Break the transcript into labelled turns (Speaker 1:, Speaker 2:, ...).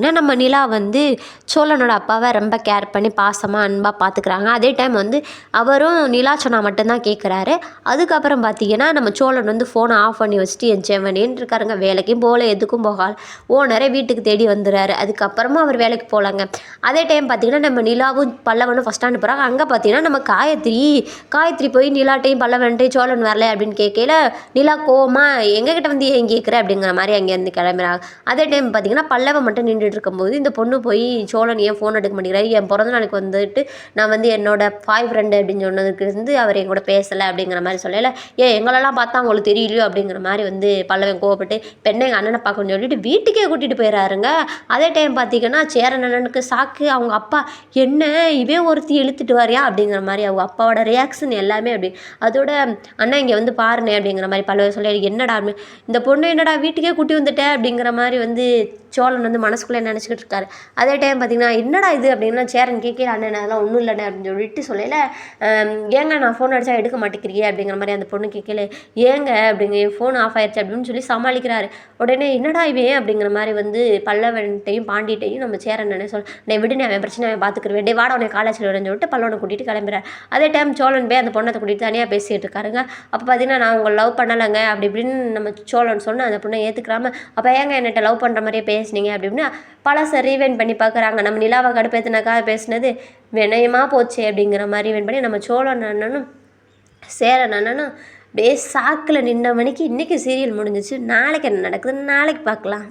Speaker 1: ஏன்னா நம்ம நிலா வந்து சோழனோட அப்பாவை ரொம்ப கேர் பண்ணி பாசமாக அன்பாக பார்த்துக்கிறாங்க. அதே டைம் வந்து அவரும் நிலா சொன்னால் மட்டும்தான் கேட்குறாரு. அதுக்கப்புறம் பார்த்தீங்கன்னா நம்ம சோழன் வந்து ஃபோனை ஆஃப் பண்ணி வச்சுட்டு என் செவனேன்னு இருக்காருங்க. வேலைக்கும் போகல, எதுக்கும் போகாது. ஓனரே வீட்டுக்கு தேடி வந்துடுறாரு. அதுக்கப்புறமா அவர் வேலைக்கு போகலாங்க. அதே டைம் பார்த்தீங்கன்னா நம்ம நிலாவும் பல்லவனும் ஃபஸ்ட் அனுப்புகிறாங்க. அங்கே பார்த்தீங்கன்னா நம்ம காயத்ரி போய் நிலாட்டையும் பல்லவன்ட்டையும் சோழன் வரல அப்படின்னு கேட்கல நிலா கோவமா எங்ககிட்ட வந்து ஏன் கேட்குற அப்படிங்கிற மாதிரி அங்கேருந்து கிளம்புறாங்க. அதே டைம் பார்த்தீங்கன்னா பல்லவன் மட்டும் நின்றுட்டு இருக்கும்போது இந்த பொண்ணு போய் சோழன் ஏன் ஃபோன் எடுக்க மாட்டேங்கிறாரு, என் பிறந்த நாளைக்கு வந்துட்டு நான் வந்து என்னோட பாய் ஃப்ரெண்டு அப்படின்னு சொன்னதுக்கு வந்து அவர் என் கூட பேசலை அப்படிங்கிற மாதிரி சொல்லலை. எங்களெல்லாம் பார்த்தா அவங்களுக்கு தெரியலையோ அப்படிங்கிற மாதிரி வந்து பல்லவன் கோவப்பட்டு பெண்ணை எங்கள் அண்ணனை பார்க்கணும்னு சொல்லிட்டு வீட்டுக்கே கூட்டிகிட்டு போயிடறாருங்க. அதே டைம் பார்த்தீங்கன்னா சேரன் அண்ணனுக்கு சாக்கு அவங்க அப்பா என்ன இவே ஒருத்தி இழுத்துட்டு வரியா அப்படிங்கிற மாதிரி அவங்க அப்பாவோட ரியாக்ஷன் எல்லாமே அப்படி. அதோட அண்ணா இங்கே வந்து பாருனே அப்படிங்கிற மாதிரி பல்லவன் சொல்லி என்னடா இந்த பொண்ணு என்னடா வீட்டுக்கே கூட்டி வந்துட்டேன் அப்படிங்கிற மாதிரி வந்து சோழன் வந்து மனசுக்குள்ளே நினச்சிக்கிட்டு இருக்காரு. அதே டைம் பார்த்தீங்கன்னா என்னடா இது அப்படின்னா சேரன் கேட்கல அண்ணன் அதெல்லாம் ஒன்றும் இல்லைண்ணே அப்படின்னு சொல்லிட்டு சொல்லல ஏங்க நான் ஃபோன் அடித்தா எடுக்க மாட்டேங்கிறீங்க அப்படிங்கிற மாதிரி அந்த பொண்ணு கேட்கல ஏங்க அப்படிங்க என் ஃபோன் ஆஃப் ஆயிடுச்சு அப்படின்னு சொல்லி சமாளிக்கிறாரு. உடனே என்னடா இவன் அப்படிங்கிற மாதிரி வந்து பல்லவன்ட்டையும் பாண்டிட்டையும் நம்ம சேரன் சொல்ல விடுனே அவன் பிரச்சனை அவன் பார்த்துக்குருவேன் டே வாட உடனே காலேஜில் வரேன்னு சொல்லிட்டு பல்லவனை கூட்டிகிட்டு கிளம்புறாரு. அதே டைம் சோழன் போய் அந்த பொண்ணை கூட்டிகிட்டு தனியாக பேசிகிட்டு இருக்காருங்க. அப்போ பார்த்தீங்கன்னா நான் உங்களை லவ் பண்ணலைங்க அப்படி இப்படின்னு நம்ம சோழன் சொன்னால் அந்த பொண்ணை ஏற்றுக்கிறாம அப்போ ஏங்க என்கிட்ட லவ் பண்ணுற மாதிரியே பேசுனீங்க அப்படின்னு பழசை ரீவைண்ட் பண்ணி பார்க்குறாங்க. நம்ம நிலாவை கடுப்பேற்றினாக்காக பேசுனது வினயமாக போச்சு அப்படிங்கிற மாதிரி ரீவைண்ட் பண்ணி நம்ம சோழன் அண்ணனும் சேரன் அண்ணனும் அப்படியே சாக்கில் நின்ன மணிக்கு இன்றைக்கி சீரியல் முடிஞ்சிச்சு. நாளைக்கு என்ன நடக்குதுன்னு நாளைக்கு பார்க்கலாம்.